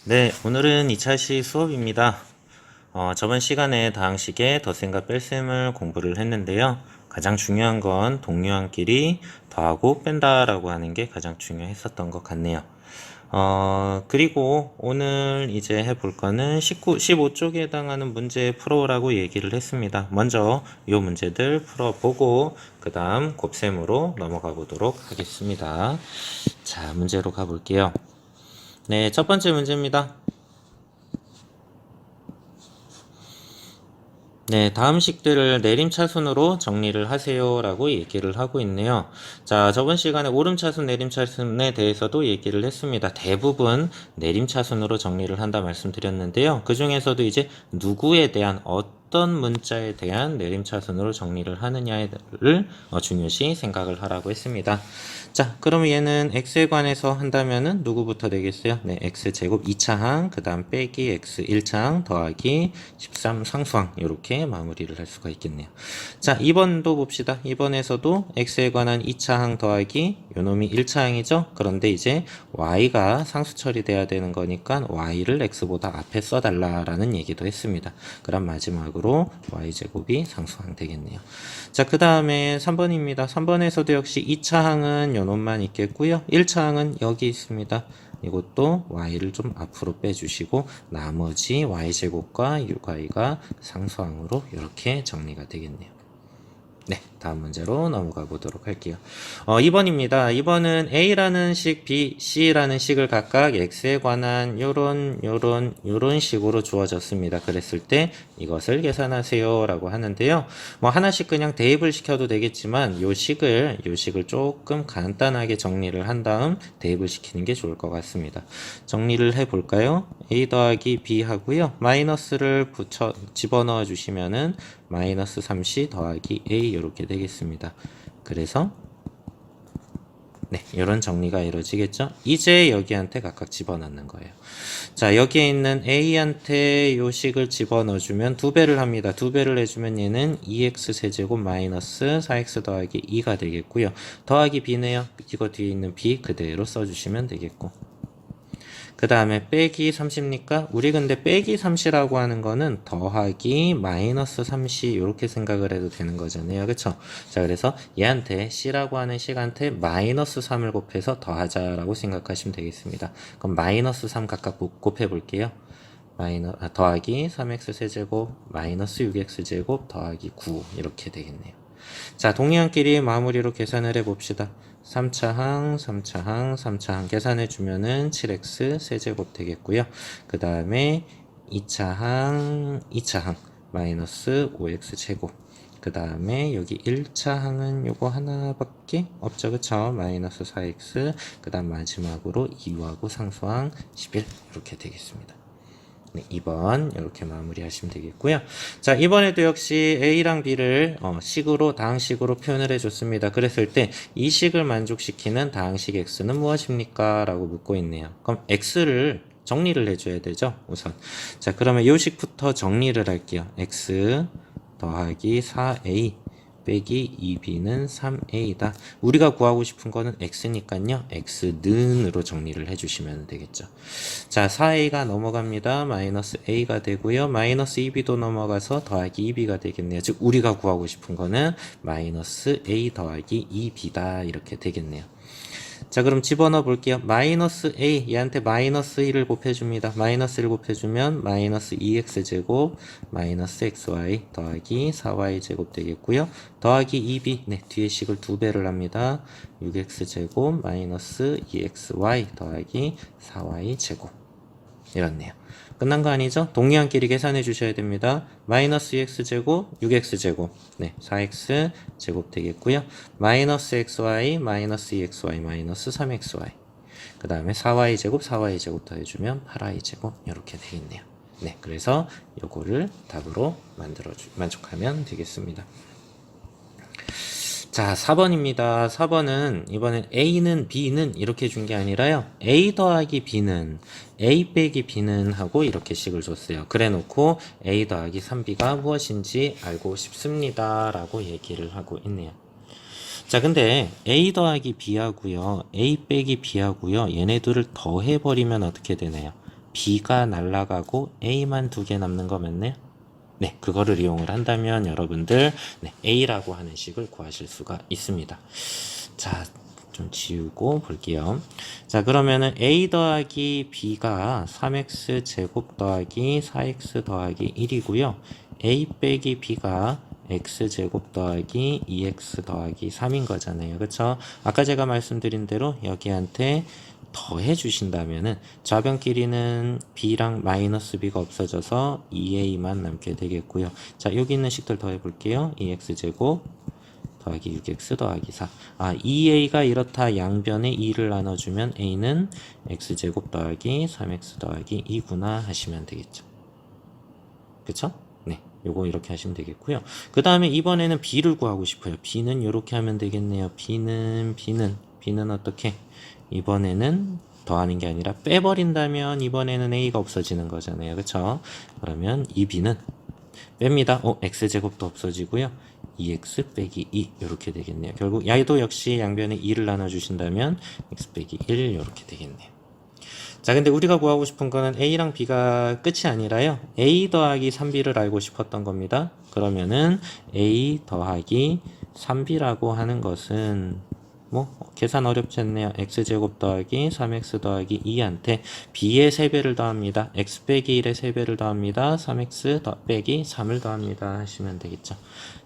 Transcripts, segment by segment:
네, 오늘은 2차시 수업입니다. 저번 시간에 다항식의 덧셈과 뺄셈을 공부를 했는데요. 가장 중요한 건 동료항끼리 더하고 뺀다라고 하는 게 가장 중요했었던 것 같네요. 그리고 오늘 이제 해볼 거는 15쪽에 해당하는 문제 풀어오라고 얘기를 했습니다. 먼저 이 문제들 풀어보고 그 다음 곱셈으로 넘어가 보도록 하겠습니다. 자, 문제로 가볼게요. 네, 첫 번째 문제입니다. 네, 다음 식들을 내림차순으로 정리를 하세요 라고 얘기를 하고 있네요. 자, 저번 시간에 오름차순, 내림차순에 대해서도 얘기를 했습니다. 대부분 내림차순으로 정리를 한다 말씀드렸는데요. 그 중에서도 이제 누구에 대한 어떤 문자에 대한 내림차순으로 정리를 하느냐를 중요시 생각을 하라고 했습니다. 자, 그럼 얘는 x에 관해서 한다면은 누구부터 되겠어요? 네, x제곱 2차항, 그 다음 빼기 x 1차항 더하기 13 상수항 이렇게 마무리를 할 수가 있겠네요. 자, 2번도 봅시다. 2번에서도 x에 관한 2차항 더하기 요놈이 1차항이죠? 그런데 이제 y가 상수 처리돼야 되는 거니까 y를 x보다 앞에 써달라라는 얘기도 했습니다. 그럼 마지막으로 y제곱이 상수항 되겠네요. 자, 그 다음에 3번입니다. 3번에서도 역시 2차항은 요놈만 있겠고요. 1차항은 여기 있습니다. 이것도 y를 좀 앞으로 빼주시고 나머지 y제곱과 6y가 상수항으로 이렇게 정리가 되겠네요. 네, 다음 문제로 넘어가 보도록 할게요. 2번입니다. 2번은 A라는 식, B, C라는 식을 각각 X에 관한 요런 식으로 주어졌습니다. 그랬을 때 이것을 계산하세요 라고 하는데요. 뭐 하나씩 그냥 대입을 시켜도 되겠지만 요 식을 조금 간단하게 정리를 한 다음 대입을 시키는 게 좋을 것 같습니다. 정리를 해 볼까요? A 더하기 B 하고요. 마이너스를 집어넣어 주시면은 마이너스 3C 더하기 A 이렇게 되겠습니다. 그래서 네, 이런 정리가 이루어지겠죠? 이제 여기한테 각각 집어넣는 거예요. 자, 여기에 있는 A한테 요 식을 집어넣어주면 2배를 합니다. 2배를 해주면 얘는 2x 세제곱 마이너스 4x 더하기 2가 되겠고요. 더하기 B네요. 이거 뒤에 있는 B 그대로 써주시면 되겠고. 그 다음에 빼기 30니까 우리 근데 빼기 30이라고 하는 거는 더하기 마이너스 30 이렇게 생각을 해도 되는 거잖아요. 그쵸? 자, 그래서 얘한테 C라고 하는 식한테 마이너스 3을 곱해서 더하자라고 생각하시면 되겠습니다. 그럼 마이너스 3 각각 곱해 볼게요. 더하기 3x 세제곱 마이너스 6x 제곱 더하기 9 이렇게 되겠네요. 자, 동의항끼리 마무리로 계산을 해봅시다. 3차항 계산해주면은 7x 세제곱 되겠고요. 그 다음에 2차항 마이너스 5x 제곱. 그 다음에 여기 1차항은 요거 하나밖에 없죠. 그쵸? 마이너스 4x. 그 다음 마지막으로 2하고 상수항 11 이렇게 되겠습니다. 네, 2번 이렇게 마무리하시면 되겠고요. 자, 이번에도 역시 A랑 B를 식으로 다항식으로 표현을 해줬습니다. 그랬을 때 이 식을 만족시키는 다항식 X는 무엇입니까? 라고 묻고 있네요. 그럼 X를 정리를 해줘야 되죠. 우선 자, 그러면 이 식부터 정리를 할게요. X 더하기 4A 빼기 2b는 3a다. 우리가 구하고 싶은 거는 x니까요. x는으로 정리를 해주시면 되겠죠. 자, 4a가 넘어갑니다. 마이너스 a가 되고요. 마이너스 2b도 넘어가서 더하기 2b가 되겠네요. 즉 우리가 구하고 싶은 거는 마이너스 a 더하기 2b다. 이렇게 되겠네요. 자, 그럼 집어넣어 볼게요. 마이너스 a 얘한테 마이너스 1을 곱해줍니다. 마이너스 1 곱해주면 마이너스 2x제곱 마이너스 xy 더하기 4y제곱 되겠고요. 더하기 2b 네, 뒤에 식을 2배를 합니다. 6x제곱 마이너스 2xy 더하기 4y제곱 이렇네요. 끝난 거 아니죠? 동의항끼리 계산해 주셔야 됩니다. 마이너스 2x제곱, 6x제곱, 네, 4x 제곱 되겠고요. 마이너스 xy, 마이너스 2xy, 마이너스 3xy. 그 다음에 4y제곱, 4y제곱 더해주면 8y제곱 이렇게 되겠네요. 네, 그래서 요거를 답으로 만족하면 되겠습니다. 자, 4번입니다. 4번은 이번엔 A는 B는 이렇게 준 게 아니라요. A 더하기 B는 A 빼기 B는 하고 이렇게 식을 줬어요. 그래 놓고 A 더하기 3B가 무엇인지 알고 싶습니다. 라고 얘기를 하고 있네요. 자, 근데 A 더하기 B하고요. A 빼기 B하고요. 얘네들을 더해버리면 어떻게 되나요? B가 날아가고 A만 2개 남는 거 맞네요. 네, 그거를 이용을 한다면 여러분들 네, A라고 하는 식을 구하실 수가 있습니다. 자, 좀 지우고 볼게요. 자, 그러면은 A 더하기 B가 3x 제곱 더하기 4x 더하기 1이고요. A 빼기 B가 x제곱 더하기 2x 더하기 3인 거잖아요. 그쵸? 아까 제가 말씀드린 대로 여기한테 더해 주신다면은 좌변 길이는 b랑 마이너스 b가 없어져서 2a만 남게 되겠고요. 자, 여기 있는 식들 더해 볼게요. 2x제곱 더하기 6x 더하기 4. 2a가 이렇다. 양변에 2를 나눠주면 a는 x제곱 더하기 3x 더하기 2구나 하시면 되겠죠. 그쵸? 네, 요거 이렇게 하시면 되겠고요. 그 다음에 이번에는 b를 구하고 싶어요. b는 이렇게 하면 되겠네요. b는 어떻게? 이번에는 더하는 게 아니라 빼버린다면 이번에는 a가 없어지는 거잖아요. 그쵸? 그러면 이 b는 뺍니다. x제곱도 없어지고요. 2x 빼기 2 이렇게 되겠네요. 결국 야도 역시 양변에 2를 나눠주신다면 x 빼기 1 이렇게 되겠네요. 자, 근데 우리가 구하고 싶은 거는 A랑 B가 끝이 아니라요. A 더하기 3B를 알고 싶었던 겁니다. 그러면은 A 더하기 3B라고 하는 것은 뭐 계산 어렵지 않네요. x제곱 더하기 3x 더하기 2한테 b의 3배를 더합니다. x 빼기 1의 3배를 더합니다. 3x 빼기 3을 더합니다. 하시면 되겠죠.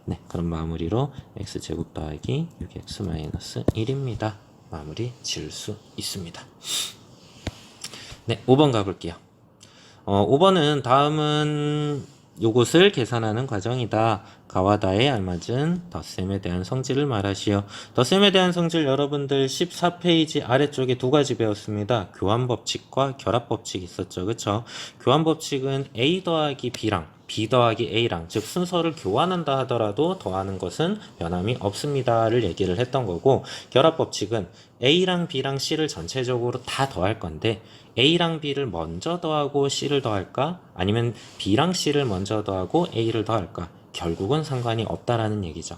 네, 그럼 마무리로 x제곱 더하기 6x 마이너스 1입니다. 마무리 지을 수 있습니다. 네, 5번 가볼게요. 5번은 다음은 요것을 계산하는 과정이다. 가와다에 알맞은 덧셈에 대한 성질을 말하시오. 덧셈에 대한 성질 여러분들 14페이지 아래쪽에 두 가지 배웠습니다. 교환법칙과 결합법칙이 있었죠. 그쵸? 교환법칙은 A 더하기 B랑 B 더하기 A랑 즉 순서를 교환한다 하더라도 더하는 것은 변함이 없습니다를 얘기를 했던 거고, 결합법칙은 A랑 B랑 C를 전체적으로 다 더할 건데 A랑 B를 먼저 더하고 C를 더할까? 아니면 B랑 C를 먼저 더하고 A를 더할까? 결국은 상관이 없다라는 얘기죠.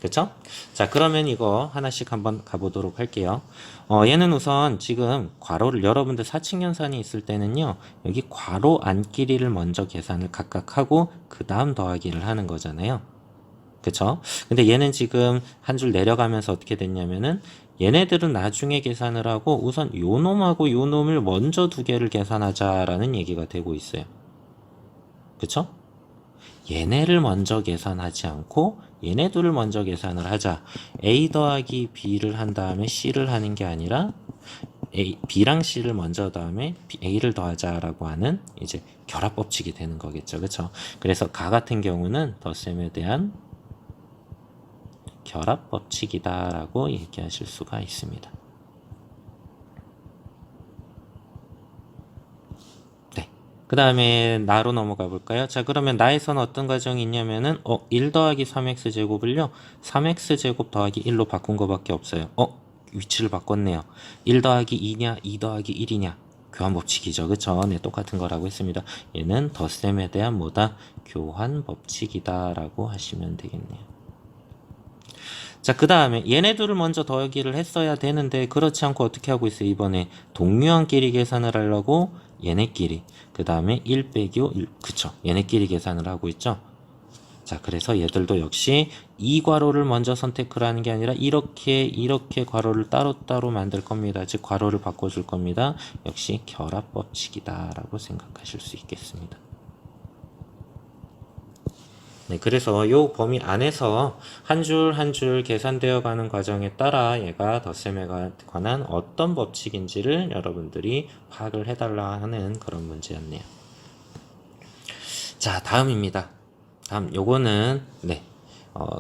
그쵸? 자, 그러면 이거 하나씩 한번 가보도록 할게요. 얘는 우선 지금 괄호를 여러분들 사칙연산이 있을 때는요, 여기 괄호 안끼리를 먼저 계산을 각각 하고 그 다음 더하기를 하는 거잖아요. 그쵸? 근데 얘는 지금 한 줄 내려가면서 어떻게 됐냐면은 얘네들은 나중에 계산을 하고 우선 요 놈하고 요 놈을 먼저 두 개를 계산하자라는 얘기가 되고 있어요. 그쵸? 얘네를 먼저 계산하지 않고 얘네들을 먼저 계산을 하자. A 더하기 B를 한 다음에 C를 하는 게 아니라 B랑 C를 먼저 다음에 A를 더하자라고 하는 이제 결합법칙이 되는 거겠죠. 그쵸? 그래서 가 같은 경우는 덧셈에 대한 결합법칙이다라고 얘기하실 수가 있습니다. 네. 그 다음에 나로 넘어가 볼까요? 자, 그러면 나에서는 어떤 과정이 있냐면은 1 더하기 3x 제곱을요 3x 제곱 더하기 1로 바꾼 거밖에 없어요. 위치를 바꿨네요. 1 더하기 2냐 2 더하기 1이냐 교환법칙이죠. 그쵸? 네, 똑같은 거라고 했습니다. 얘는 덧셈에 대한 뭐다? 교환법칙이다 라고 하시면 되겠네요. 자, 그 다음에 얘네들을 먼저 더하기를 했어야 되는데 그렇지 않고 어떻게 하고 있어요? 이번에 동류한끼리 계산을 하려고 얘네끼리, 그 다음에 1 빼기 5, 그쵸? 얘네끼리 계산을 하고 있죠? 자, 그래서 얘들도 역시 이 괄호를 먼저 선택을 하는 게 아니라 이렇게 괄호를 따로따로 만들 겁니다. 즉 괄호를 바꿔줄 겁니다. 역시 결합법칙이다 라고 생각하실 수 있겠습니다. 네, 그래서 요 범위 안에서 한 줄 한 줄 계산되어 가는 과정에 따라 얘가 덧셈에 관한 어떤 법칙인지를 여러분들이 파악을 해달라 하는 그런 문제였네요. 자, 다음입니다. 다음 요거는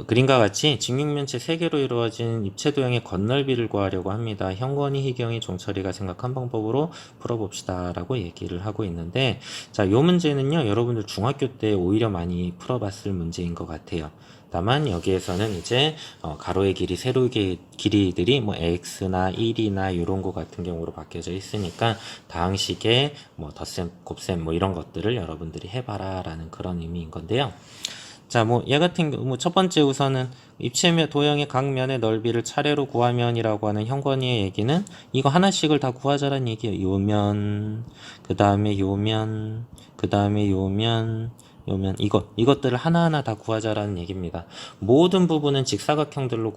그림과 같이 직육면체 3개로 이루어진 입체도형의 건널비를 구하려고 합니다. 형건이, 희경이, 종철이가 생각한 방법으로 풀어봅시다 라고 얘기를 하고 있는데, 자, 요 문제는요 여러분들 중학교 때 오히려 많이 풀어봤을 문제인 것 같아요. 다만 여기에서는 이제 가로의 길이, 세로의 길이들이 뭐 x나 1이나 이런 거 같은 경우로 바뀌어져 있으니까 다항식의 뭐 덧셈, 곱셈 뭐 이런 것들을 여러분들이 해봐라 라는 그런 의미인 건데요. 자, 뭐, 얘 같은 경우, 뭐, 첫 번째 우선은 입체면 도형의 각 면의 넓이를 차례로 구하면이라고 하는 형건이의 얘기는 이거 하나씩을 다 구하자란 얘기예요. 요면, 그 다음에 요면, 그 다음에 요면, 요면, 이것들을 하나하나 다 구하자라는 얘기입니다. 모든 부분은 직사각형들로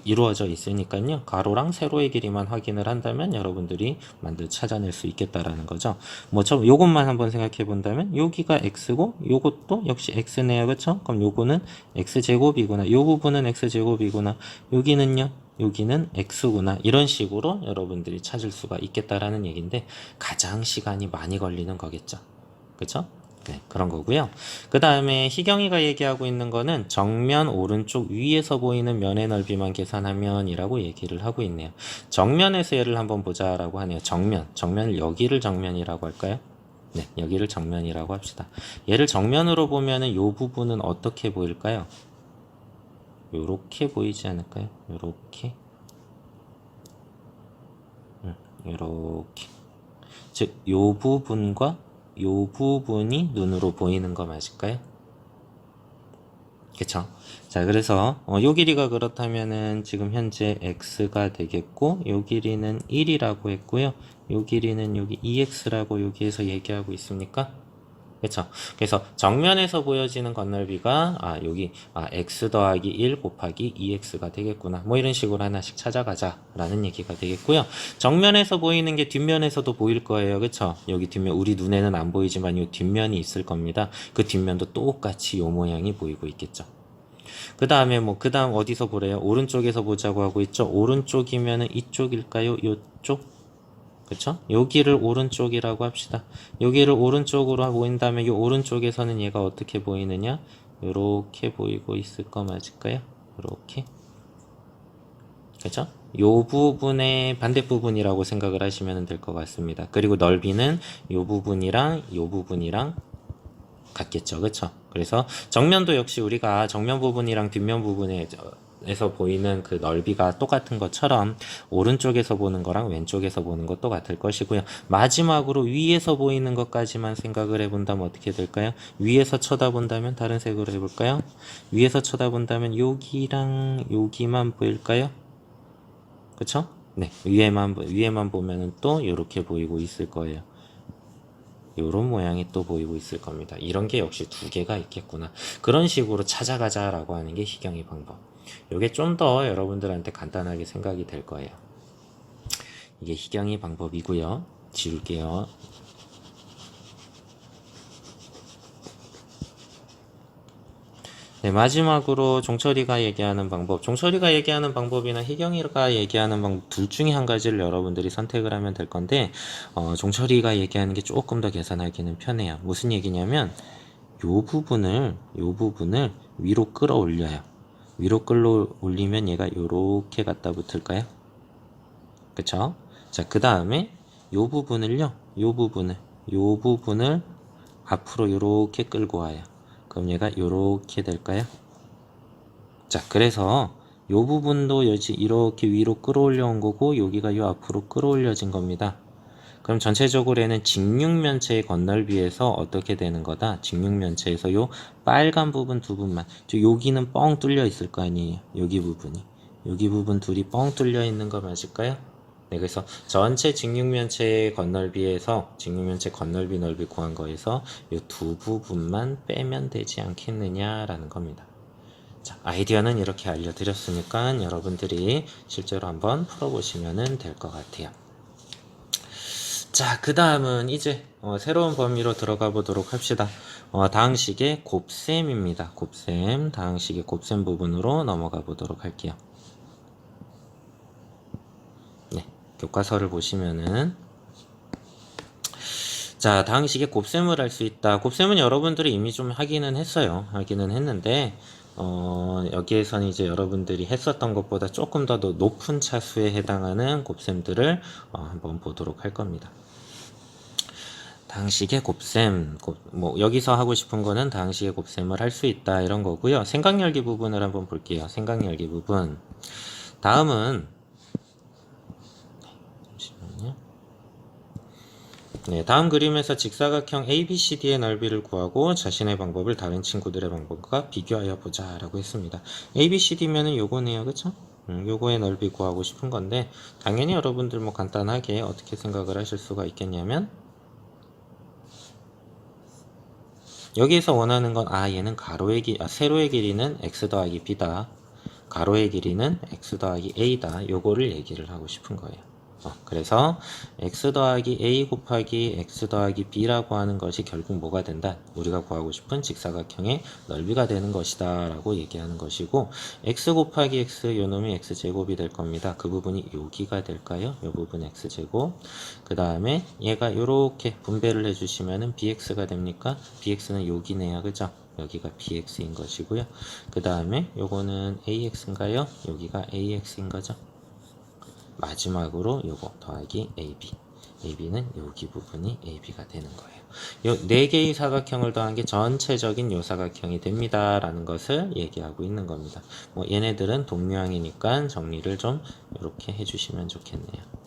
이루어져 있으니까요. 가로랑 세로의 길이만 확인을 한다면 여러분들이 찾아낼 수 있겠다라는 거죠. 뭐, 요것만 한번 생각해 본다면, 여기가 x고, 요것도 역시 x네요. 그쵸? 그럼 요거는 x제곱이구나. 요 부분은 x제곱이구나. 여기는요? 여기는 x구나. 이런 식으로 여러분들이 찾을 수가 있겠다라는 얘기인데, 가장 시간이 많이 걸리는 거겠죠. 그쵸? 네, 그런 거고요. 그 다음에 희경이가 얘기하고 있는 거는 정면 오른쪽 위에서 보이는 면의 넓이만 계산하면 이라고 얘기를 하고 있네요. 정면에서 얘를 한번 보자라고 하네요. 정면을 여기를 정면이라고 할까요? 네, 여기를 정면이라고 합시다. 얘를 정면으로 보면은 요 부분은 어떻게 보일까요? 요렇게 보이지 않을까요? 요렇게. 요렇게. 즉, 요 부분과 요 부분이 눈으로 보이는 거 맞을까요? 그쵸? 자, 그래서 요 길이가 그렇다면은 지금 현재 x가 되겠고, 요 길이는 1이라고 했고요. 요 길이는 여기 2x라고 여기에서 얘기하고 있습니까? 그쵸? 그래서 정면에서 보여지는 건널비가 여기 x 더하기 1 곱하기 2x가 되겠구나. 뭐 이런 식으로 하나씩 찾아가자라는 얘기가 되겠고요. 정면에서 보이는 게 뒷면에서도 보일 거예요. 그쵸? 여기 뒷면 우리 눈에는 안 보이지만 이 뒷면이 있을 겁니다. 그 뒷면도 똑같이 요 모양이 보이고 있겠죠. 그 다음에 그 다음 어디서 보래요? 오른쪽에서 보자고 하고 있죠. 오른쪽이면은 이쪽일까요? 요쪽? 그쵸? 여기를 오른쪽이라고 합시다. 여기를 오른쪽으로 보인 다음에 이 오른쪽에서는 얘가 어떻게 보이느냐? 요렇게 보이고 있을 거 맞을까요? 요렇게. 그쵸? 요 부분의 반대 부분이라고 생각을 하시면 될 것 같습니다. 그리고 넓이는 요 부분이랑 같겠죠. 그쵸? 그래서 정면도 역시 우리가 정면 부분이랑 뒷면 부분에서 보이는 그 넓이가 똑같은 것처럼 오른쪽에서 보는 거랑 왼쪽에서 보는 것도 같을 것이고요. 마지막으로 위에서 보이는 것까지만 생각을 해본다면 어떻게 될까요? 위에서 쳐다본다면 다른 색으로 해볼까요? 위에서 쳐다본다면 여기랑 여기만 보일까요? 그쵸? 네, 위에만 보면은 또 이렇게 보이고 있을 거예요. 요런 모양이 또 보이고 있을 겁니다. 이런 게 역시 두 개가 있겠구나. 그런 식으로 찾아가자라고 하는 게 희경의 방법. 요게 좀 더 여러분들한테 간단하게 생각이 될 거예요. 이게 희경의 방법이고요. 지울게요. 네, 마지막으로 종철이가 얘기하는 방법. 종철이가 얘기하는 방법이나 희경이가 얘기하는 방법 둘 중에 한 가지를 여러분들이 선택을 하면 될 건데, 종철이가 얘기하는 게 조금 더 계산하기는 편해요. 무슨 얘기냐면, 요 부분을 위로 끌어올려요. 위로 끌어올리면 얘가 요렇게 갖다 붙을까요? 그쵸? 자, 그 다음에 요 부분을 앞으로 요렇게 끌고 와요. 그럼 얘가 요렇게 될까요? 자, 그래서 요 부분도 이렇게 위로 끌어올려 온 거고, 여기가 요 앞으로 끌어올려진 겁니다. 그럼 전체적으로 얘는 직육면체의 건널비에서 어떻게 되는 거다? 직육면체에서 요 빨간 부분 두 분만, 여기는 뻥 뚫려 있을 거 아니에요. 여기 부분 둘이 뻥 뚫려 있는 거 맞을까요? 네, 그래서 전체 직육면체의 건널비에서 직육면체 건널비 넓이 구한 거에서 요 두 부분만 빼면 되지 않겠느냐라는 겁니다. 자, 아이디어는 이렇게 알려드렸으니까 여러분들이 실제로 한번 풀어보시면 될 것 같아요. 자, 그 다음은 이제 새로운 범위로 들어가 보도록 합시다. 다항식의 곱셈입니다. 다항식의 곱셈 부분으로 넘어가 보도록 할게요. 네, 교과서를 보시면은 자, 다항식의 곱셈을 할 수 있다. 곱셈은 여러분들이 이미 좀 하기는 했는데 여기에서는 이제 여러분들이 했었던 것보다 조금 더 높은 차수에 해당하는 곱셈들을 한번 보도록 할 겁니다. 다항식의 곱셈, 여기서 하고 싶은 거는 다항식의 곱셈을 할 수 있다 이런 거고요. 생각열기 부분을 한번 볼게요. 생각열기 부분. 다음은 잠시만요. 네, 다음 그림에서 직사각형 ABCD의 넓이를 구하고 자신의 방법을 다른 친구들의 방법과 비교하여 보자 라고 했습니다. ABCD면은 요거네요. 그쵸? 요거의 넓이 구하고 싶은 건데 당연히 여러분들 뭐 간단하게 어떻게 생각을 하실 수가 있겠냐면 여기에서 원하는 건 얘는 세로의 길이는 x 더하기 b다. 가로의 길이는 x 더하기 a다. 요거를 얘기를 하고 싶은 거예요. 그래서 x 더하기 a 곱하기 x 더하기 b라고 하는 것이 결국 뭐가 된다? 우리가 구하고 싶은 직사각형의 넓이가 되는 것이다 라고 얘기하는 것이고 x 곱하기 x 요놈이 x제곱이 될 겁니다. 그 부분이 여기가 될까요? 요 부분 x제곱. 그 다음에 얘가 요렇게 분배를 해주시면은 bx가 됩니까? bx는 여기네요. 그죠? 여기가 bx인 것이고요. 그 다음에 요거는 ax인가요? 여기가 ax인 거죠. 마지막으로 요거 더하기 AB. AB는 여기 부분이 AB가 되는 거예요. 요 4개의 사각형을 더한 게 전체적인 요 사각형이 됩니다. 라는 것을 얘기하고 있는 겁니다. 뭐 얘네들은 동류항이니까 정리를 좀 이렇게 해주시면 좋겠네요.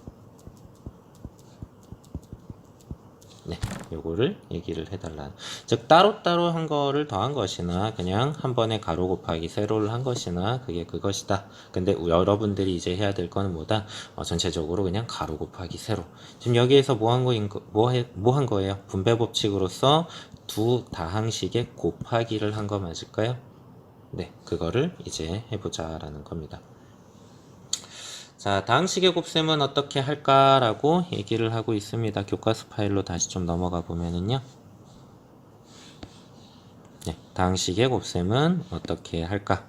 네, 요거를 얘기를 해달라. 즉 따로따로 한 거를 더한 것이나 그냥 한 번에 가로 곱하기 세로를 한 것이나 그게 그것이다. 근데 여러분들이 이제 해야 될 거는 뭐다? 전체적으로 그냥 가로 곱하기 세로. 지금 여기에서 뭐 한 거예요? 분배 법칙으로서 두 다항식의 곱하기를 한 거 맞을까요? 네, 그거를 이제 해보자라는 겁니다. 자, 다항식의 곱셈은 어떻게 할까라고 얘기를 하고 있습니다. 교과서 파일로 다시 좀 넘어가 보면은요. 네, 다항식의 곱셈은 어떻게 할까?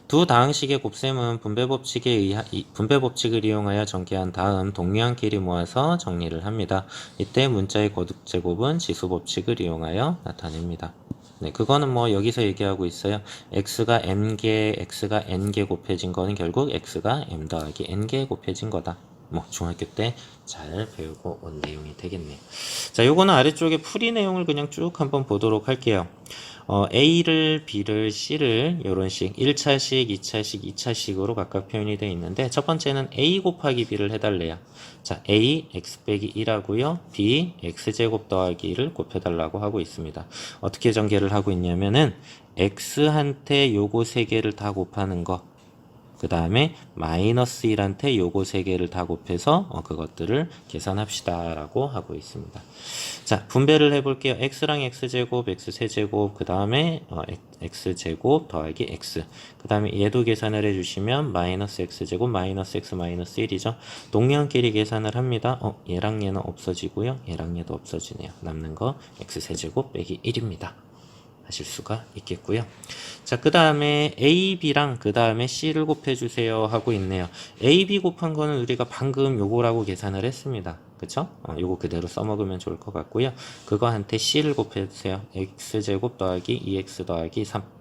두 다항식의 곱셈은 분배 법칙을 이용하여 전개한 다음 동류항끼리 모아서 정리를 합니다. 이때 문자의 거듭 제곱은 지수 법칙을 이용하여 나타냅니다. 네, 그거는 뭐 여기서 얘기하고 있어요. x가 n개 곱해진 거는 결국 x가 m 더하기 n개 곱해진 거다. 뭐 중학교 때 잘 배우고 온 내용이 되겠네요. 자, 요거는 아래쪽에 풀이 내용을 그냥 쭉 한번 보도록 할게요. A를, B를, C를 이런 식 1차식, 2차식, 2차식으로 각각 표현이 되어 있는데 첫 번째는 A 곱하기 B를 해달래요. 자, A, X 빼기 1하고요. B, X제곱 더하기 1을 곱해달라고 하고 있습니다. 어떻게 전개를 하고 있냐면은 X한테 요거 3개를 다 곱하는 거 그 다음에 마이너스 1한테 요거 3개를 다 곱해서 그것들을 계산합시다 라고 하고 있습니다. 자, 분배를 해볼게요. x랑 x제곱, x세제곱, 그 다음에 x제곱 더하기 x. 그 다음에 얘도 계산을 해주시면 마이너스 x제곱, 마이너스 x, 마이너스 1이죠. 동량끼리 계산을 합니다. 얘랑 얘는 없어지고요. 얘랑 얘도 없어지네요. 남는 거 x세제곱 빼기 1입니다. 하실 수가 있겠고요. 자, 그 다음에 A, B랑 그 다음에 C를 곱해주세요 하고 있네요. A, B 곱한 거는 우리가 방금 요거라고 계산을 했습니다. 그쵸? 요거 그대로 써먹으면 좋을 것 같고요. 그거한테 C를 곱해주세요. X제곱 더하기 2X 더하기 3.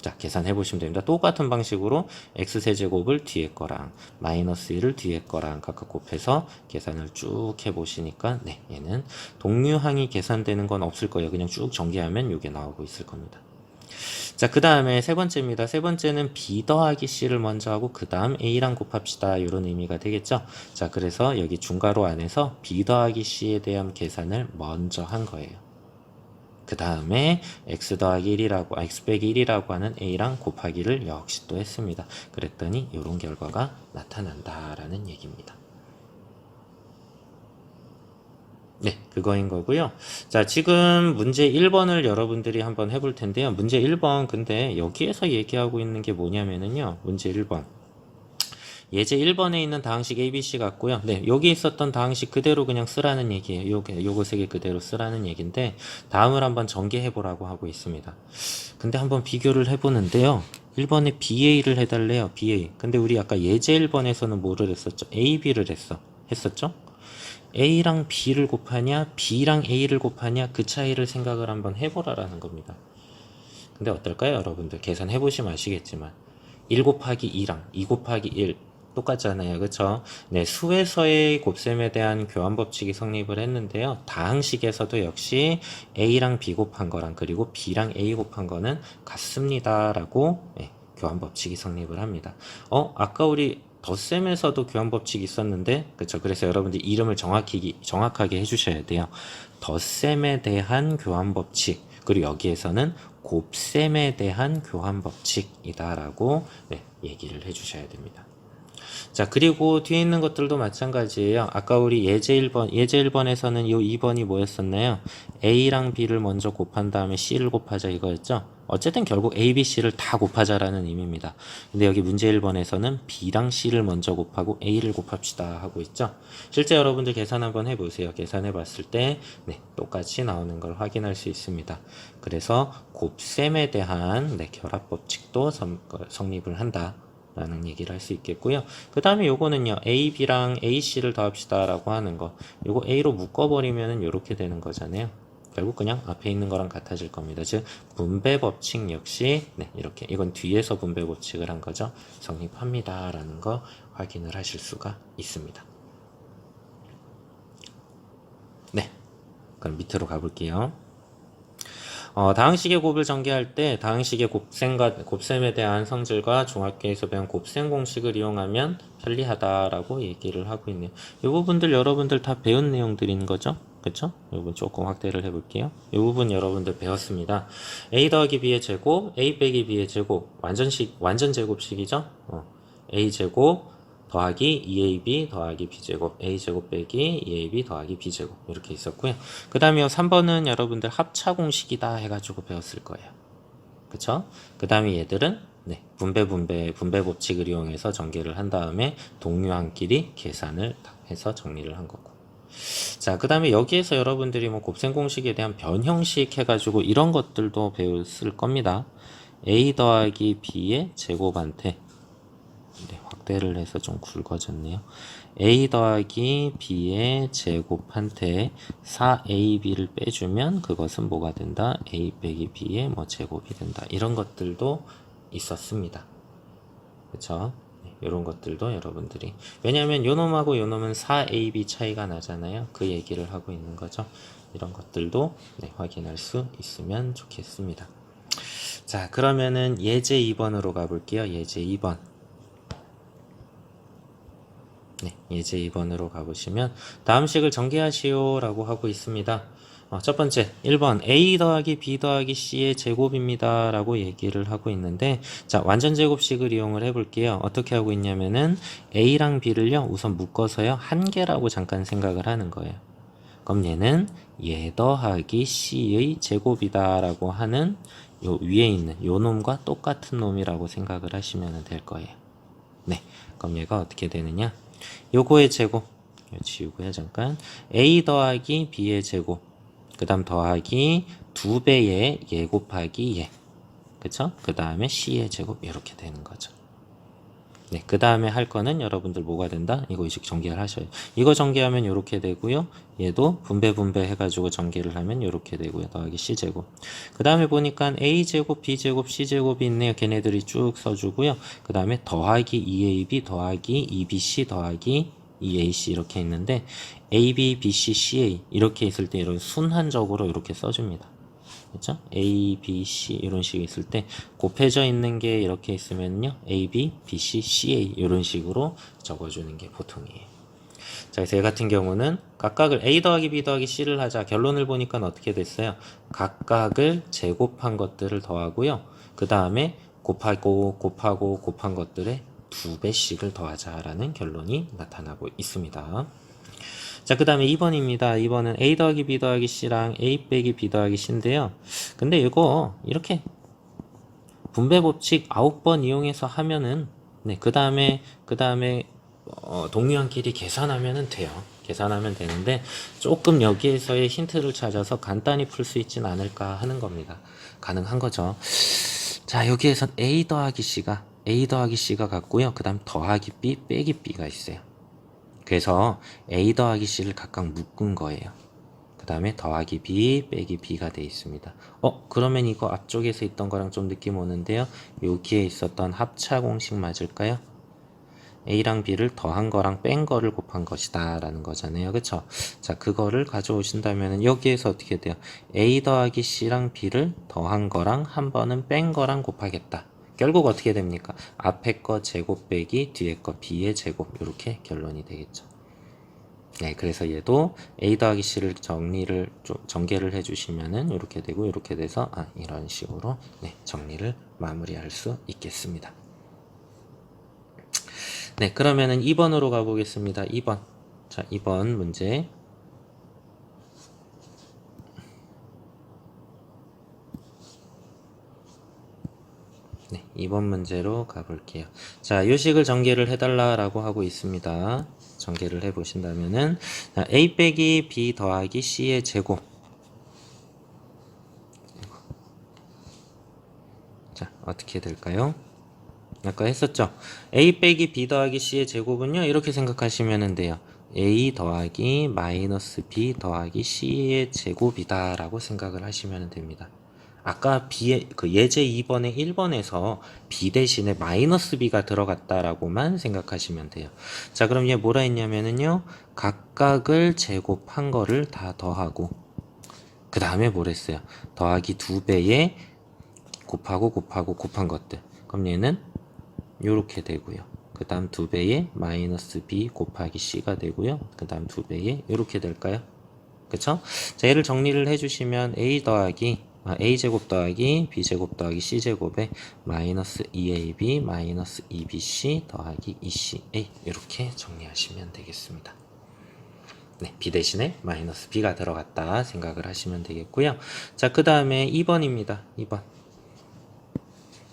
자, 계산해 보시면 됩니다. 똑같은 방식으로 x세제곱을 뒤에 거랑 마이너스 1을 뒤에 거랑 각각 곱해서 계산을 쭉 해보시니까 네, 얘는 동류항이 계산되는 건 없을 거예요. 그냥 쭉 전개하면 이게 나오고 있을 겁니다. 자, 그 다음에 세 번째입니다. 세 번째는 B 더하기 C를 먼저 하고 그 다음 A랑 곱합시다. 이런 의미가 되겠죠. 자, 그래서 여기 중괄호 안에서 B 더하기 C에 대한 계산을 먼저 한 거예요. 그 다음에 x 더하기 1이라고, x 빼기 1이라고 하는 a랑 곱하기를 역시 또 했습니다. 그랬더니 이런 결과가 나타난다라는 얘기입니다. 네, 그거인 거고요. 자, 지금 문제 1번을 여러분들이 한번 해볼 텐데요. 문제 1번, 근데 여기에서 얘기하고 있는 게 뭐냐면은요. 문제 1번. 예제 1번에 있는 다항식 ABC 같고요. 네, 여기 있었던 다항식 그대로 그냥 쓰라는 얘기예요. 요거 3개 그대로 쓰라는 얘기인데 다음을 한번 전개해보라고 하고 있습니다. 근데 한번 비교를 해보는데요. 1번에 BA를 해달래요. BA. 근데 우리 아까 예제 1번에서는 뭐를 했었죠? AB를 했었죠? A랑 B를 곱하냐, B랑 A를 곱하냐, 그 차이를 생각을 한번 해보라라는 겁니다. 근데 어떨까요, 여러분들? 계산해보시면 아시겠지만 1 곱하기 2랑 2 곱하기 1 똑같잖아요. 그쵸? 네, 수에서의 곱셈에 대한 교환 법칙이 성립을 했는데요. 다항식에서도 역시 A랑 B 곱한 거랑 그리고 B랑 A 곱한 거는 같습니다. 라고 네, 교환 법칙이 성립을 합니다. 아까 우리 덧셈에서도 교환법칙이 있었는데, 그쵸? 그래서 여러분들 이름을 정확하게 해주셔야 돼요. 덧셈에 대한 교환법칙, 그리고 여기에서는 곱셈에 대한 교환법칙이다라고 얘기를 해주셔야 됩니다. 자, 그리고 뒤에 있는 것들도 마찬가지예요. 아까 우리 예제 1번에서는 이 2번이 뭐였었나요? A랑 B를 먼저 곱한 다음에 C를 곱하자 이거였죠? 어쨌든 결국 A, B, C를 다 곱하자라는 의미입니다. 근데 여기 문제 1번에서는 B랑 C를 먼저 곱하고 A를 곱합시다 하고 있죠? 실제 여러분들 계산 한번 해보세요. 계산해 봤을 때 똑같이 나오는 걸 확인할 수 있습니다. 그래서 곱셈에 대한 결합법칙도 성립을 한다 라는 얘기를 할 수 있겠고요. 그 다음에 요거는요, A, B랑 A, C를 더합시다 라고 하는 거. 요거 A로 묶어버리면은 요렇게 되는 거잖아요. 결국 그냥 앞에 있는 거랑 같아질 겁니다. 즉, 분배 법칙 역시, 이렇게. 이건 뒤에서 분배 법칙을 한 거죠. 성립합니다. 라는 거 확인을 하실 수가 있습니다. 네. 그럼 밑으로 가볼게요. 다항식의 곱을 전개할 때 다항식의 곱셈에 대한 성질과 중학교에서 배운 곱셈 공식을 이용하면 편리하다라고 얘기를 하고 있네요. 이 부분들 여러분들 다 배운 내용들인 거죠? 그쵸? 이 부분 조금 확대를 해볼게요. 이 부분 여러분들 배웠습니다. a 더하기 b의 제곱, a 빼기 b의 제곱, 완전 제곱식이죠? a 제곱 더하기 2ab 더하기 b제곱, a제곱 빼기 2ab 더하기 b제곱 이렇게 있었고요. 그 다음에 3번은 여러분들 합차 공식이다 해가지고 배웠을 거예요. 그쵸? 그 다음에 얘들은 분배 법칙을 이용해서 전개를 한 다음에 동류한끼리 계산을 해서 정리를 한 거고. 자, 그 다음에 여기에서 여러분들이 뭐 곱셈 공식에 대한 변형식 해가지고 이런 것들도 배웠을 겁니다. a 더하기 b의 제곱한테 확대를 해서 좀 굵어졌네요. a 더하기 b의 제곱한테 4ab를 빼주면 그것은 뭐가 된다? a 빼기 b의 제곱이 된다. 이런 것들도 있었습니다. 그쵸? 이런 것들도 여러분들이, 왜냐하면 요 놈하고 요 놈은 4ab 차이가 나잖아요. 그 얘기를 하고 있는 거죠. 이런 것들도 확인할 수 있으면 좋겠습니다. 자, 그러면은 예제 2번으로 가볼게요. 예제 2번. 예제 2번으로 가보시면 다음 식을 전개하시오 라고 하고 있습니다. 첫 번째 1번 a 더하기 b 더하기 c의 제곱입니다 라고 얘기를 하고 있는데, 자, 완전 제곱식을 이용을 해볼게요. 어떻게 하고 있냐면은 a랑 b를요 우선 묶어서요 한 개라고 잠깐 생각을 하는 거예요. 그럼 얘는 얘 더하기 c의 제곱이다 라고 하는 요 위에 있는 요 놈과 똑같은 놈이라고 생각을 하시면 될 거예요. 그럼 얘가 어떻게 되느냐, 요거의 제곱 지우고요. 잠깐 a 더하기 b의 제곱, 그 다음 더하기 2배의 얘 곱하기 얘, 그쵸? 그 다음에 c의 제곱 이렇게 되는 거죠. 그 다음에 할 거는 여러분들 뭐가 된다? 이거 이식 전개를 하셔요. 이거 전개하면 이렇게 되고요. 얘도 분배 해가지고 전개를 하면 이렇게 되고요. 더하기 c제곱. 그 다음에 보니까 a제곱, b제곱, c제곱이 있네요. 걔네들이 쭉 써주고요. 그 다음에 더하기 2ab 더하기 2bc 더하기 2ac 이렇게 있는데, ab, bc, ca 이렇게 있을 때 이런 순환적으로 이렇게 써줍니다. 그렇죠? A, B, C 이런 식이 있을 때 곱해져 있는 게 이렇게 있으면요 A, B, B, C, C, A 이런 식으로 적어주는 게 보통이에요. 자, 그래서 얘 같은 경우는 각각을 A 더하기 B 더하기 C를 하자. 결론을 보니까 어떻게 됐어요? 각각을 제곱한 것들을 더하고요. 그 다음에 곱한 것들의 2배씩을 더하자라는 결론이 나타나고 있습니다. 자, 그 다음에 2번입니다. 2번은 a 더하기 b 더하기 c랑 a 빼기 b 더하기 c인데요. 근데 이거 이렇게 분배 법칙 9번 이용해서 하면은 그 다음에 동류한끼리 계산하면은 돼요. 계산하면 되는데 조금 여기에서의 힌트를 찾아서 간단히 풀 수 있진 않을까 하는 겁니다. 가능한 거죠. 자, 여기에선 a 더하기 c가 같고요. 그 다음 더하기 b 빼기 b가 있어요. 그래서 a 더하기 c를 각각 묶은 거예요. 그 다음에 더하기 b 빼기 b가 되어 있습니다. 그러면 이거 앞쪽에서 있던 거랑 좀 느낌 오는데요. 여기에 있었던 합차 공식 맞을까요? a랑 b를 더한 거랑 뺀 거를 곱한 것이다 라는 거잖아요. 그쵸? 자, 그거를 가져오신다면 여기에서 어떻게 돼요? a 더하기 c랑 b를 더한 거랑 한 번은 뺀 거랑 곱하겠다. 결국 어떻게 됩니까? 앞에 거 제곱 빼기 뒤에 거 b의 제곱 이렇게 결론이 되겠죠. 네, 그래서 얘도 a 더하기 c를 정리를 좀 전개를 해주시면은 이렇게 되고 이렇게 돼서 이런 식으로 네, 정리를 마무리할 수 있겠습니다. 네, 그러면은 2번으로 가보겠습니다. 2번. 자, 2번 문제. 네, 2번 문제로 가볼게요. 자, 요식을 전개를 해달라라고 하고 있습니다. 전개를 해보신다면은, 자, a 빼기 b 더하기 c의 제곱. 자, 어떻게 될까요? 아까 했었죠? a 빼기 b 더하기 c의 제곱은요, 이렇게 생각하시면 돼요. a 더하기 마이너스 b 더하기 c의 제곱이다 라고 생각을 하시면 됩니다. 아까 그 예제 2번에 1번에서 b 대신에 마이너스 b가 들어갔다라고만 생각하시면 돼요. 자, 그럼 얘 뭐라 했냐면은요, 각각을 제곱한 거를 다 더하고, 그 다음에 뭐랬어요? 더하기 2배에 곱한 것들. 그럼 얘는 요렇게 되고요. 그 다음 2배에 마이너스 b 곱하기 c가 되고요. 그 다음 2배에 요렇게 될까요? 그쵸? 자, 얘를 정리를 해주시면 a제곱 더하기 b제곱 더하기 c제곱에 마이너스 2ab 마이너스 2bc 더하기 2ca 이렇게 정리하시면 되겠습니다. 네, b 대신에 마이너스 b가 들어갔다 생각을 하시면 되겠고요. 자, 그 다음에 2번입니다. 2번.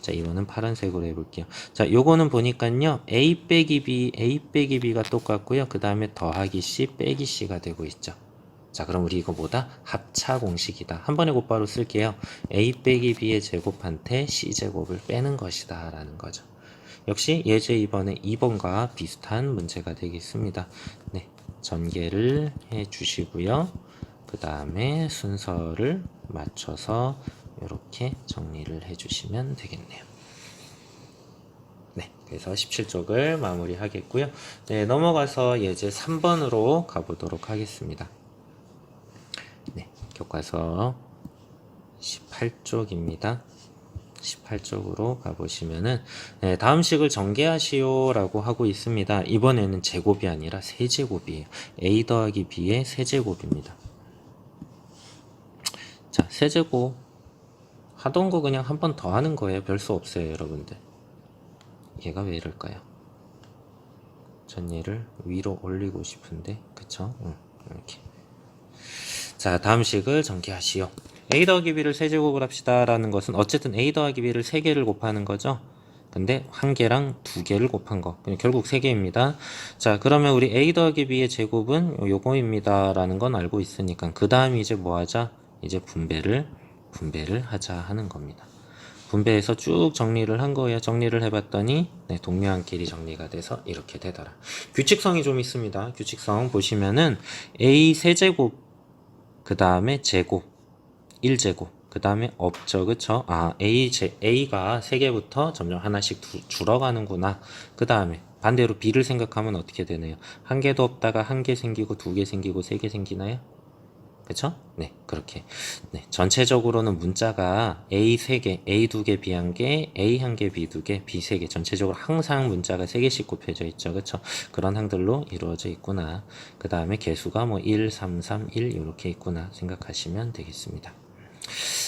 자, 이거는 파란색으로 해볼게요. 자, 요거는 보니까요, a 빼기 b가 똑같고요. 그 다음에 더하기 c 빼기 c가 되고 있죠. 자, 그럼 우리 이거 뭐다? 합차 공식이다. 한 번에 곧바로 쓸게요. a 빼기 b의 제곱한테 c제곱을 빼는 것이다 라는 거죠. 역시 예제 2번에 2번과 비슷한 문제가 되겠습니다. 네, 전개를 해 주시고요. 그 다음에 순서를 맞춰서 이렇게 정리를 해 주시면 되겠네요. 네, 그래서 17쪽을 마무리 하겠고요. 네, 넘어가서 예제 3번으로 가보도록 하겠습니다. 네, 교과서 18쪽입니다. 18쪽으로 가보시면은, 네, 다음 식을 전개하시오 라고 하고 있습니다. 이번에는 제곱이 아니라 세제곱이에요. a 더하기 b의 세제곱입니다. 자, 세제곱 하던 거 그냥 한 번 더 하는 거예요. 별 수 없어요, 여러분들. 얘가 왜 이럴까요? 전 얘를 위로 올리고 싶은데, 그쵸? 이렇게. 자, 다음 식을 전개하시오. a 더하기 b를 세제곱을 합시다 라는 것은 어쨌든 a 더하기 b를 3개를 곱하는 거죠. 근데 1개랑 2개를 곱한 거 결국 3개입니다. 자, 그러면 우리 a 더하기 b의 제곱은 요거입니다 라는 건 알고 있으니까 그 다음 이제 뭐 하자? 이제 분배를 하자 하는 겁니다. 분배해서 쭉 정리를 한 거예요. 정리를 해봤더니 네, 동료한끼리 정리가 돼서 이렇게 되더라. 규칙성이 좀 있습니다. 규칙성 보시면은 a 세제곱 그 다음에 제곱 1제곱 그 다음에 없죠. 그쵸? A가 3개부터 점점 하나씩 줄어가는구나. 그 다음에 반대로 B를 생각하면 어떻게 되나요? 1개도 없다가 1개 생기고 2개 생기고 3개 생기나요? 그쵸? 네, 그렇게. 네, 전체적으로는 문자가 A 3개, A 2개, B 1개, A 1개, B 2개, B 3개. 전체적으로 항상 문자가 3개씩 곱해져 있죠. 그쵸? 그런 항들로 이루어져 있구나. 그 다음에 개수가 뭐 1, 3, 3, 1 이렇게 있구나 생각하시면 되겠습니다.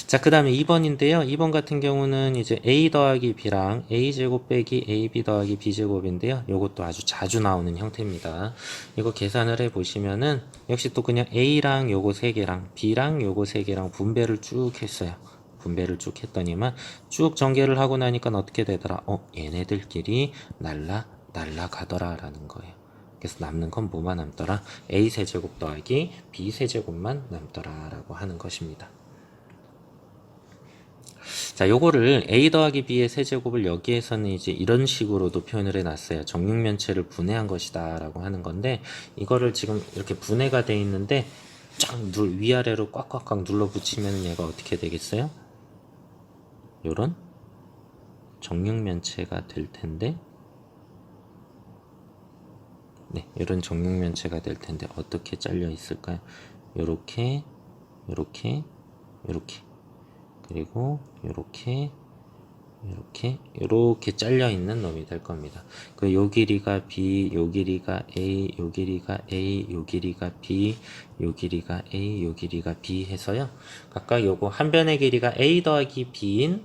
자, 그 다음에 2번인데요. 2번 같은 경우는 이제 a 더하기 b랑 a제곱 빼기 ab 더하기 b제곱인데요. 이것도 아주 자주 나오는 형태입니다. 이거 계산을 해보시면은 역시 또 그냥 a랑 요거 3개랑 b랑 요거 3개랑 분배를 쭉 했어요. 분배를 쭉 했더니만 쭉 전개를 하고 나니까 어떻게 되더라? 얘네들끼리 날라가더라 라는 거예요. 그래서 남는 건 뭐만 남더라? a 세제곱 더하기 b 세제곱만 남더라 라고 하는 것입니다. 자, 요거를 a 더하기 b의 세제곱을 여기에서는 이제 이런 식으로도 표현을 해놨어요. 정육면체를 분해한 것이다 라고 하는 건데 이거를 지금 이렇게 분해가 돼 있는데 쫙 위아래로 꽉꽉꽉 눌러 붙이면 얘가 어떻게 되겠어요? 요런 정육면체가 될 텐데 네, 이런 정육면체가 될 텐데 어떻게 잘려 있을까요? 요렇게 요렇게 요렇게 그리고 요렇게 이렇게 잘려 있는 놈이 될 겁니다. 그 요 길이가 b, 요 길이가 a, 요 길이가 a, 요 길이가 b, 요 길이가 a, 요 길이가 b 해서요. 각각 요거 한 변의 길이가 a 더하기 b인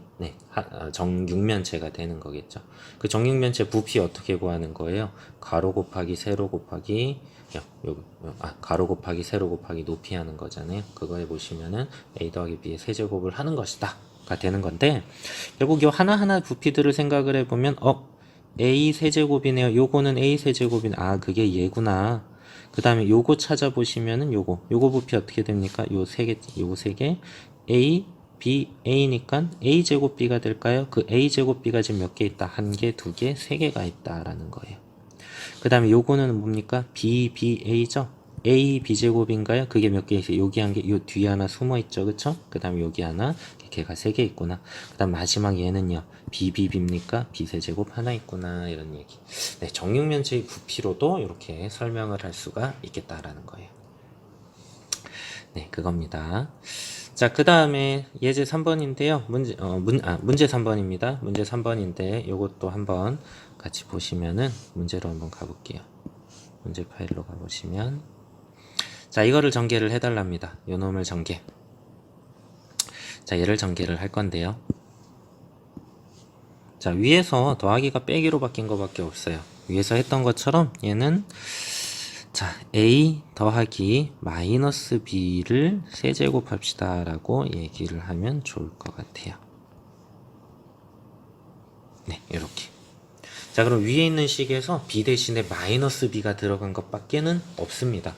정육면체가 되는 거겠죠. 그 정육면체 부피 어떻게 구하는 거예요? 가로 곱하기 세로 곱하기 가로 곱하기 세로 곱하기 높이 하는 거잖아요. 그거에 보시면은 a 더하기 b의 세제곱을 하는 것이다 가 되는 건데, 결국 요 하나하나 부피들을 생각을 해보면 a 세제곱이네요. 요거는 a 세제곱이네. 그게 얘구나. 그 다음에 요거 찾아보시면은 요거 부피 어떻게 됩니까? 요거 세 개 a b a니까 a 제곱 b가 될까요? 그 a 제곱 b가 지금 몇 개 있다? 한 개, 두 개, 세 개가 있다라는 거예요. 그 다음에 요거는 뭡니까? BBA죠? A B제곱인가요? 그게 몇 개 있어요? 여기 한 개, 요 뒤에 하나 숨어 있죠, 그쵸? 그 다음에 여기 하나, 걔가 세 개 있구나. 그 다음 마지막 얘는요, BBB입니까? B세제곱 하나 있구나, 이런 얘기. 네, 정육면체의 부피로도 이렇게 설명을 할 수가 있겠다라는 거예요. 네, 그겁니다. 자, 그 다음에 예제 3번인데요. 문제 3번입니다. 문제 3번인데 요것도 한번 같이 보시면은 문제로 한번 가볼게요. 문제 파일로 가보시면, 자, 이거를 전개를 해달랍니다. 요 놈을 전개. 자, 얘를 전개를 할 건데요. 자, 위에서 더하기가 빼기로 바뀐 거밖에 없어요. 위에서 했던 것처럼 얘는 자, a 더하기 마이너스 b를 세제곱 합시다 라고 얘기를 하면 좋을 것 같아요. 네, 이렇게. 자, 그럼 위에 있는 식에서 b 대신에 마이너스 b가 들어간 것밖에는 없습니다.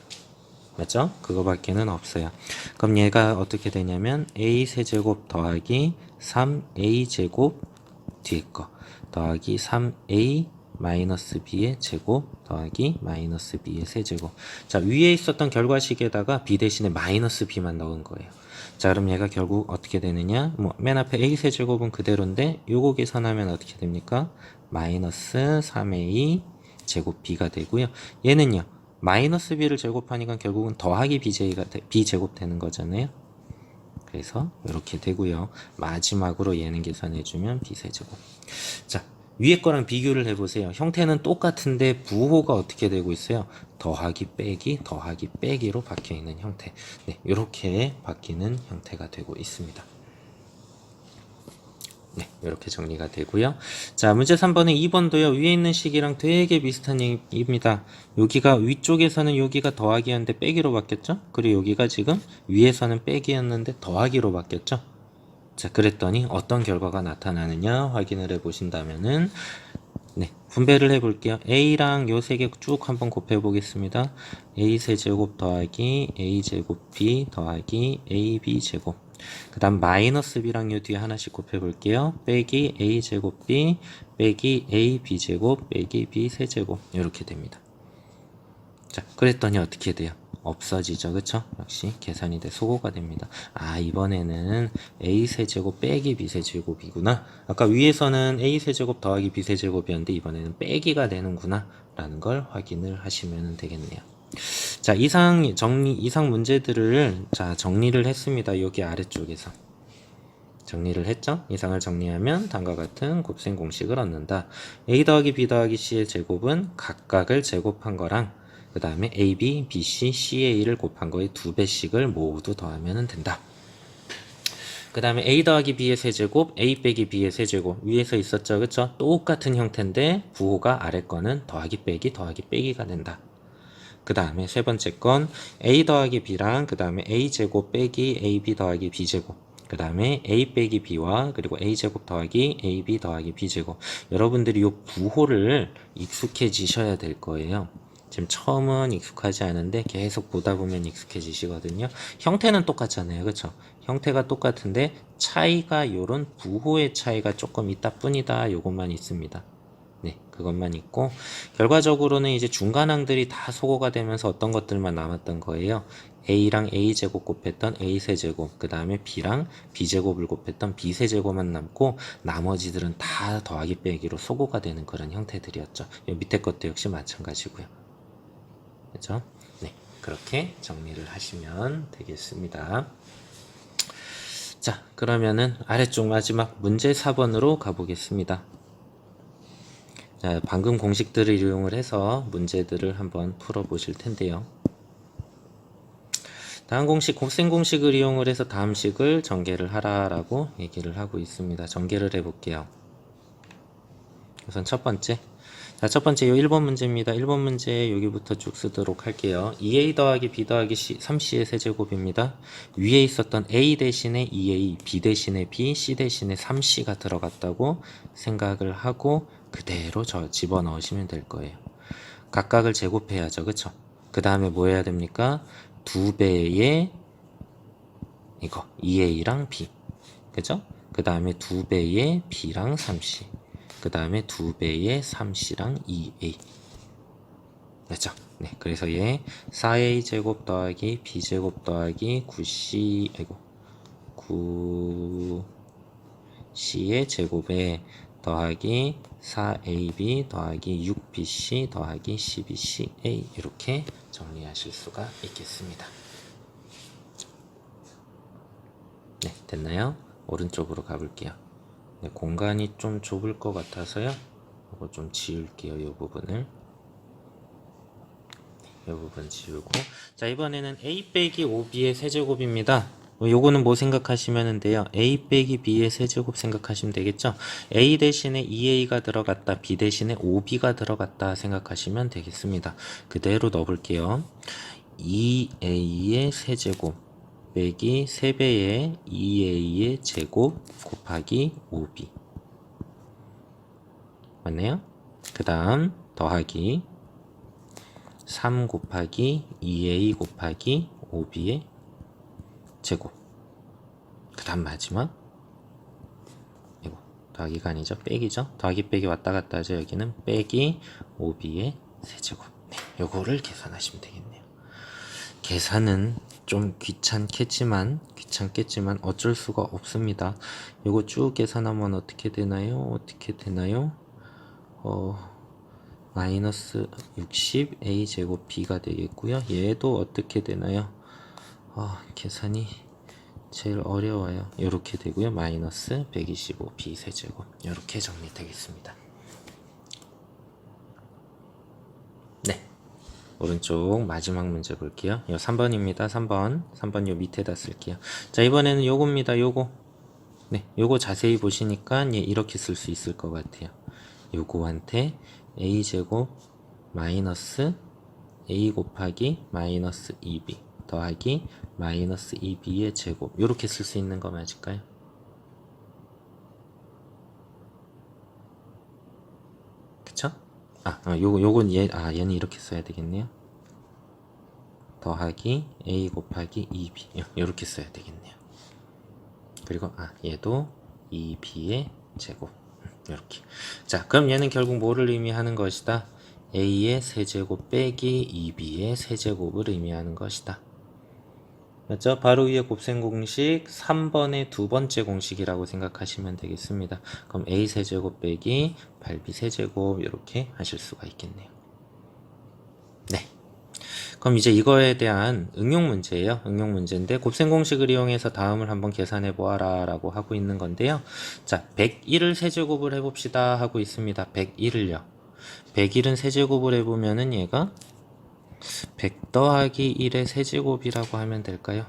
맞죠? 그거밖에는 없어요. 그럼 얘가 어떻게 되냐면 a 세제곱 더하기 3a 제곱 뒤에 거 더하기 3a 마이너스 b의 제곱 더하기 마이너스 b의 세제곱. 자, 위에 있었던 결과식에다가 b 대신에 마이너스 b만 넣은 거예요. 자, 그럼 얘가 결국 어떻게 되느냐? 맨 앞에 a 세제곱은 그대로인데 요거 계산하면 어떻게 됩니까? 마이너스 3a 제곱 b가 되고요. 얘는요, 마이너스 b를 제곱하니까 결국은 더하기 b제곱 되는 거잖아요. 그래서 이렇게 되고요. 마지막으로 얘는 계산해주면 b세제곱. 자, 위에 거랑 비교를 해보세요. 형태는 똑같은데 부호가 어떻게 되고 있어요? 더하기 빼기로 바뀌어있는 형태. 네, 이렇게 바뀌는 형태가 되고 있습니다. 네, 이렇게 정리가 되고요. 자, 문제 3번은 2번도요. 위에 있는 식이랑 되게 비슷한 얘기입니다. 여기가 위쪽에서는 여기가 더하기였는데 빼기로 바뀌었죠? 그리고 여기가 지금 위에서는 빼기였는데 더하기로 바뀌었죠? 자, 그랬더니 어떤 결과가 나타나느냐 확인을 해 보신다면은, 네, 분배를 해 볼게요. a랑 요 세 개 쭉 한번 곱해 보겠습니다. a 세제곱 더하기 a 제곱 b 더하기 ab 제곱. 그 다음 마이너스 b랑 요 뒤에 하나씩 곱해 볼게요. 빼기 a 제곱 b 빼기 a b 제곱 빼기 b 세제곱. 이렇게 됩니다. 자, 그랬더니 어떻게 돼요? 없어지죠, 그쵸? 역시 계산이 돼 소거가 됩니다. 이번에는 a 세제곱 빼기 b 세제곱이구나. 아까 위에서는 a 세제곱 더하기 b 세제곱이었는데 이번에는 빼기가 되는구나 라는 걸 확인을 하시면 되겠네요. 자, 이상 문제들을 정리를 했습니다. 여기 아래쪽에서 정리를 했죠? 이상을 정리하면 다음과 같은 곱셈 공식을 얻는다. a 더하기 b 더하기 c의 제곱은 각각을 제곱한 거랑 그 다음에 AB, BC, CA를 곱한 거의 2배씩을 모두 더하면 된다. 그 다음에 A 더하기 B의 세제곱, A 빼기 B의 세제곱 위에서 있었죠, 그쵸? 똑같은 형태인데 부호가 아래 거는 더하기 빼기가 된다. 그 다음에 세 번째 건 A 더하기 B랑 그 다음에 A 제곱 빼기 AB 더하기 B 제곱, 그 다음에 A 빼기 B와 그리고 A 제곱 더하기 AB 더하기 B 제곱. 여러분들이 이 부호를 익숙해지셔야 될 거예요. 지금 처음은 익숙하지 않은데 계속 보다 보면 익숙해지시거든요. 형태는 똑같잖아요, 그쵸? 형태가 똑같은데 차이가 요런 부호의 차이가 조금 있다 뿐이다. 요것만 있습니다. 네, 그것만 있고 결과적으로는 이제 중간항들이 다 소거가 되면서 어떤 것들만 남았던 거예요. a랑 a제곱 곱했던 a세제곱, 그 다음에 b랑 b제곱을 곱했던 b세제곱만 남고 나머지들은 다 더하기 빼기로 소거가 되는 그런 형태들이었죠. 이 밑에 것도 역시 마찬가지고요. 그죠? 네, 그렇게 정리를 하시면 되겠습니다. 자, 그러면은 아래쪽 마지막 문제 4번으로 가보겠습니다. 자, 방금 공식들을 이용을 해서 문제들을 한번 풀어보실 텐데요. 다음 공식, 곱셈 공식을 이용을 해서 다음 식을 전개를 하라라고 얘기를 하고 있습니다. 전개를 해볼게요. 우선 첫 번째. 자, 첫 번째 요 1번 문제입니다. 1번 문제 여기부터 쭉 쓰도록 할게요. 2a 더하기 b 더하기 c, 3c의 세제곱입니다. 위에 있었던 a 대신에 2a, b 대신에 b, c 대신에 3c가 들어갔다고 생각을 하고 그대로 저 집어넣으시면 될 거예요. 각각을 제곱해야죠. 그쵸? 그 다음에 뭐 해야 됩니까? 2배의 이거 2a랑 b. 그죠? 그 다음에 2배의 b랑 3c. 그 다음에 2배의 3c랑 2a. 됐죠? 네. 그래서 얘 4a 제곱 더하기 b 제곱 더하기 9c, 아이고, 9c의 제곱에 더하기 4ab 더하기 6bc 더하기 12ca 이렇게 정리하실 수가 있겠습니다. 네, 됐나요? 오른쪽으로 가볼게요. 네, 공간이 좀 좁을 것 같아서요. 이거 좀 지울게요. 이 부분을. 이 부분 지우고. 자, 이번에는 a 빼기 5b의 세제곱입니다. 요거는 뭐 생각하시면 돼요? a 빼기 b의 세제곱 생각하시면 되겠죠? a 대신에 2a가 들어갔다, b 대신에 5b가 들어갔다 생각하시면 되겠습니다. 그대로 넣어볼게요. 2a의 세제곱 빼기 3배의 2a의 제곱 곱하기 5b. 맞네요? 그 다음 더하기 3 곱하기 2a 곱하기 5b의 제곱. 그 다음 마지막 이거 더하기가 아니죠, 빼기죠. 더하기 빼기 왔다 갔다 하죠. 여기는 빼기 5b의 세제곱. 네, 요거를 계산하시면 되겠네요. 계산은 좀 귀찮겠지만 어쩔 수가 없습니다. 요거 쭉 계산하면 어떻게 되나요? 마이너스 60 a 제곱 b가 되겠고요. 얘도 어떻게 되나요? 계산이 제일 어려워요. 이렇게 되고요. 마이너스 125 b 세제곱 이렇게 정리되겠습니다. 네, 오른쪽 마지막 문제 볼게요. 요 3번입니다. 3번 요 밑에다 쓸게요. 자, 이번에는 요겁니다. 요거. 네, 요거 자세히 보시니까 예, 이렇게 쓸 수 있을 것 같아요. 요거한테 a 제곱 마이너스 a 곱하기 마이너스 2b 더하기 마이너스 2b의 제곱 요렇게 쓸 수 있는 거 맞을까요? 그쵸? 요건 얘는 이렇게 써야 되겠네요. 더하기 a 곱하기 2b 요렇게 써야 되겠네요. 그리고 얘도 2b의 제곱 이렇게. 자, 그럼 얘는 결국 뭐를 의미하는 것이다? a의 세제곱 빼기 2b의 세제곱을 의미하는 것이다. 맞죠? 바로 위에 곱셈 공식 3번의 두 번째 공식이라고 생각하시면 되겠습니다. 그럼 a 세제곱 빼기 8b 세제곱 이렇게 하실 수가 있겠네요. 네. 그럼 이제 이거에 대한 응용 문제예요. 응용 문제인데 곱셈 공식을 이용해서 다음을 한번 계산해 보아라 라고 하고 있는 건데요. 자, 101을 세제곱을 해봅시다 하고 있습니다. 101을요. 101은 세제곱을 해보면은 얘가 100 더하기 1의 세제곱이라고 하면 될까요?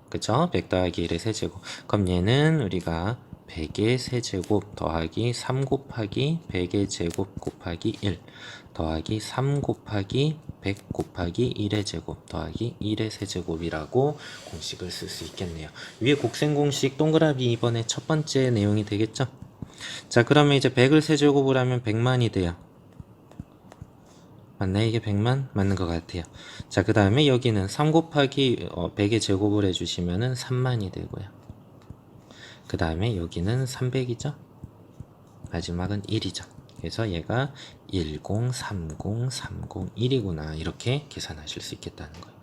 그쵸? 100 더하기 1의 세제곱. 그럼 얘는 우리가 100의 세제곱 더하기 3 곱하기 100의 제곱 곱하기 1 더하기 3 곱하기 100 곱하기 1의 제곱 더하기 1의 세제곱이라고 공식을 쓸 수 있겠네요. 위에 곱셈 공식 동그라미 이번에 첫 번째 내용이 되겠죠? 자, 그러면 이제 100을 세제곱을 하면 100만이 돼요. 맞나요? 이게 100만? 맞는 것 같아요. 자, 그 다음에 여기는 3 곱하기 100의 제곱을 해주시면은 3만이 되고요. 그 다음에 여기는 300이죠? 마지막은 1이죠. 그래서 얘가 1030301이구나 이렇게 계산하실 수 있겠다는 거예요.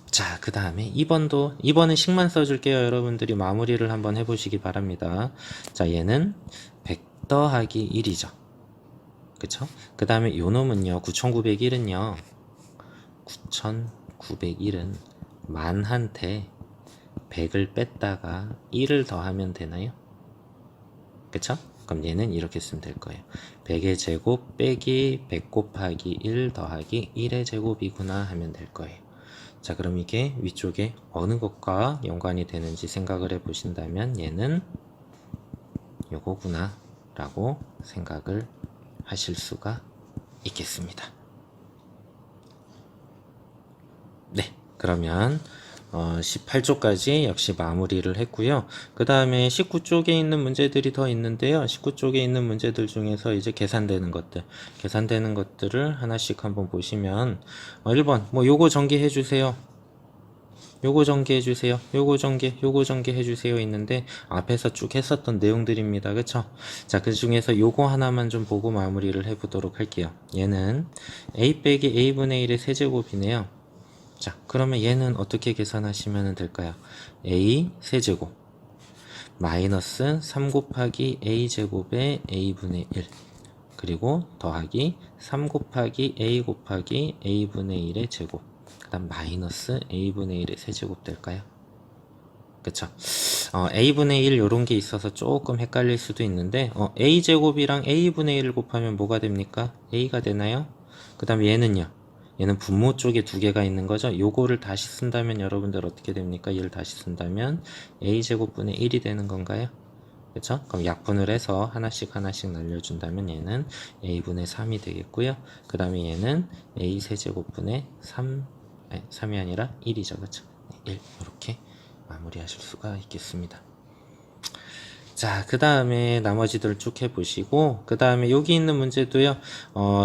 자, 그 다음에 2번은 식만 써줄게요. 여러분들이 마무리를 한번 해보시기 바랍니다. 자, 얘는 100 더하기 1이죠. 그쵸? 그 다음에 요 놈은요, 9901은요, 9901은 만한테 100을 뺐다가 1을 더하면 되나요? 그쵸? 그럼 얘는 이렇게 쓰면 될 거예요. 100의 제곱 빼기 100 곱하기 1 더하기 1의 제곱이구나 하면 될 거예요. 자, 그럼 이게 위쪽에 어느 것과 연관이 되는지 생각을 해 보신다면 얘는 요거구나 라고 생각을 하실 수가 있겠습니다. 네, 그러면 18쪽까지 역시 마무리를 했고요. 그 다음에 19쪽에 있는 문제들이 더 있는데요. 19쪽에 있는 문제들 중에서 이제 계산되는 것들을 하나씩 한번 보시면 1번 뭐 요거 전개해 주세요. 요거 전개해 주세요. 요거 전개해 주세요 있는데 앞에서 쭉 했었던 내용들입니다. 그쵸? 자, 그 중에서 요거 하나만 좀 보고 마무리를 해 보도록 할게요. 얘는 a 빼기 a분의 1의 세제곱이네요. 자, 그러면 얘는 어떻게 계산하시면 될까요? a 세제곱 마이너스 3 곱하기 a 제곱에 a분의 1 그리고 더하기 3 곱하기 a 곱하기 a분의 1의 제곱 그 다음 마이너스 a분의 1의 세제곱 될까요? 그쵸? a분의 1 요런 게 있어서 조금 헷갈릴 수도 있는데 a제곱이랑 a분의 1을 곱하면 뭐가 됩니까? a가 되나요? 그 다음에 얘는요? 얘는 분모 쪽에 두 개가 있는 거죠. 요거를 다시 쓴다면 여러분들 어떻게 됩니까? 얘를 다시 쓴다면 a제곱분의 1이 되는 건가요? 그쵸? 그럼 약분을 해서 하나씩 날려준다면 얘는 a분의 3이 되겠고요. 그 다음에 얘는 a 세제곱분의 3이 아니라 1이죠. 그쵸? 1 이렇게 마무리하실 수가 있겠습니다. 자, 그 다음에 나머지들 쭉 해보시고, 그 다음에 여기 있는 문제도요,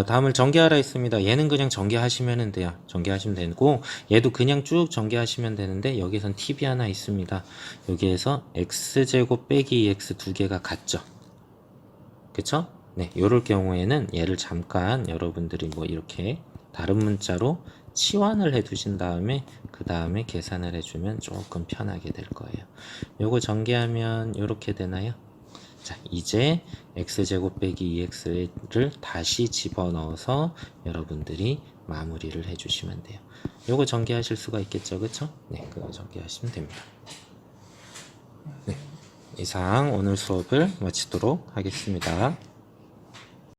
다음을 전개하라 했습니다. 얘는 그냥 전개하시면 돼요. 전개하시면 되고, 얘도 그냥 쭉 전개하시면 되는데, 여기선 팁이 하나 있습니다. 여기에서 x제곱 빼기 2x 두 개가 같죠? 그쵸? 네, 요럴 경우에는 얘를 잠깐 여러분들이 뭐 이렇게 다른 문자로 치환을 해 두신 다음에 그 다음에 계산을 해주면 조금 편하게 될 거예요. 요거 전개하면 이렇게 되나요? 자, 이제 x제곱 빼기 2x를 다시 집어넣어서 여러분들이 마무리를 해주시면 돼요. 요거 전개하실 수가 있겠죠, 그쵸? 네, 그거 전개하시면 됩니다. 네, 이상 오늘 수업을 마치도록 하겠습니다.